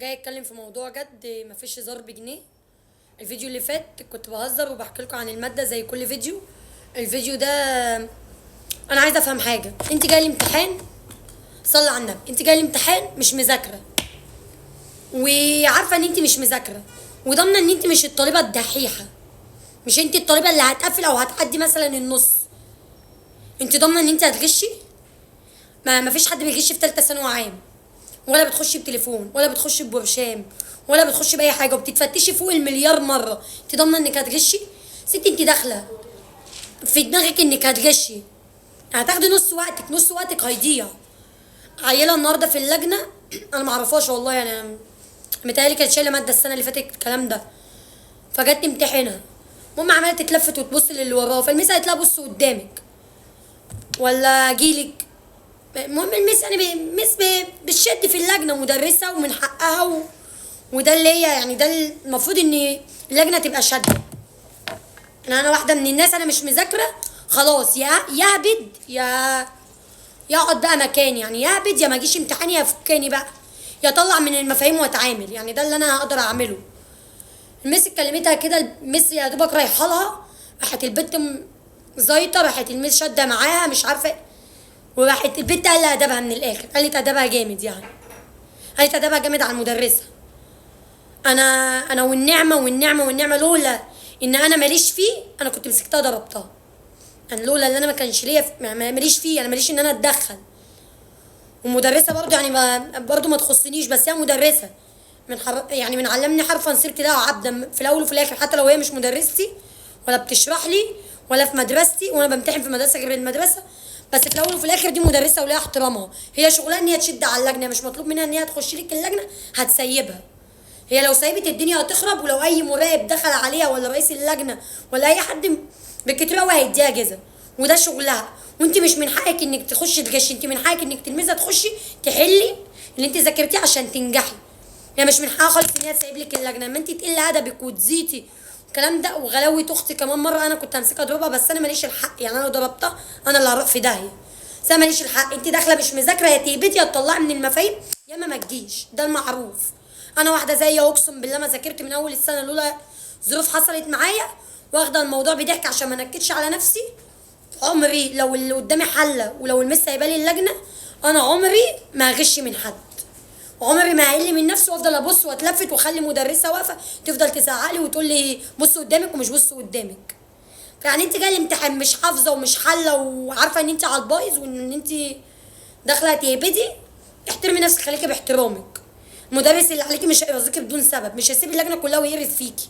جاي اتكلم في موضوع جد مفيش هزار بجنيه. الفيديو اللي فات كنت بهزر وبحكي لكم عن الماده زي كل فيديو. الفيديو ده انا عايزه افهم حاجه. انت جاي الامتحان، صلي على النبي، انت جاي الامتحان مش مذاكره وعارفه ان انت مش مذاكره وضامنه ان انت مش الطالبه الدحيحه، مش انت الطالبه اللي هتقفل او هتعدي مثلا النص. انت ضامنه ان انت هتغشي؟ ما مفيش حد بيغش في ثالثه ثانوي عام، ولا بتخشي بتليفون ولا بتخشي ببرشام ولا بتخشي باي حاجه وبتتفتشي فوق المليار مره. انت ضامنه انك هتغشي؟ ست انت داخله في دماغك انك هتغشي، هتاخدي نص وقتك، نص وقتك هيضيع. عيله النهارده في اللجنه انا معرفهاش والله، يعني متهيألي كانت شايله ماده السنه اللي فاتت الكلام ده، فجت تمتحنها. المهم عماله تتلفت وتبص للي وراها، فالميس قالت لها بص قدامك ولا اجيلك. المهم الميس يعني بتشد في اللجنه مدرسه ومن حقها وده اللي هي يعني ده المفروض ان اللجنه تبقى شاده. انا واحده من الناس انا مش مذاكره خلاص، يا يهبد يا اقعد بقى مكاني، يعني يهبد يا ما اجيش امتحاني يا فكاني بقى يا طلع من المفاهيم واتعامل، يعني ده اللي انا هقدر اعمله. الميس كلمتها كده، الميس يا دوبك رايحه لها، راحت البت زيطه، راحت الميس شاده معاها مش عارفه، وراحت البت قال لها ادبها من الاخر، قالت ادبها جامد، يعني قالت ادبها جامد على المدرسه. انا انا والنعمه والنعمه والنعمه، لولا ان انا ماليش فيه انا كنت مسكتها ضربتها. انا لولا ان انا ما كانش ليا ماليش فيه، انا ماليش ان انا اتدخل. ومدرسه برضه يعني برضه ما تخصنيش، بس هي مدرسه يعني من علمني حرفا صرت لها عبدا في الاول وفي الاخر، حتى لو هي مش مدرستي ولا بتشرح لي ولا في مدرستي، وانا بمتحن في مدرسه غير المدرسه، بس في الاول وفي الاخر دي مدرسه وليها احترامها. هي شغلها ان هي تشد على اللجنه، مش مطلوب منها ان هي تخش لك اللجنه هتسيبها. هي لو سيبت الدنيا هتخرب، ولو اي مراقب دخل عليها ولا رئيس اللجنه ولا اي حد بالكتير قوي هيديها جزا، وده شغلها. وانت مش من حقك انك تخشي تغشي، انت من حقك انك تلميذه تخشي تحلي اللي انت ذاكرتيه عشان تنجحي. يعني مش من حقها خالص ان هي تسيب لك اللجنه. اما انت تقل ادبك وتزيتي الكلام ده وغلاوه اختي كمان مره انا كنت همسكها اضربها، بس انا ماليش الحق، يعني انا لو ضربتها انا اللي هروح في داهيه. بس انا ماليش الحق. انت داخله مش مذاكره، يا تهبطي يا تطلعي من المفاهيم يا اما ما تجيش، ده المعروف. انا واحده زي اقسم بالله ما ذاكرت من اول السنه، لولا ظروف حصلت معايا واخده الموضوع بضحك عشان ما نكدش على نفسي. عمري لو اللي قدامي حله ولو المس سايبه لي اللجنه انا عمري ما هغش من حد، عمري ما هقل من نفسي وافضل ابص واتلفت واخلي مدرسه واقفه تفضل تزعق لي وتقول لي بص قدامك ومش بص قدامك. يعني انت جايه الامتحان مش حافظه ومش حله وعارفه ان انت على البايظ وان انت داخله تهبدي، احترمي نفسك، خليكي باحترامك. المدرس اللي عليكي مش هيرزقك بدون سبب، مش هيسيب اللجنه كلها ويقرف فيكي.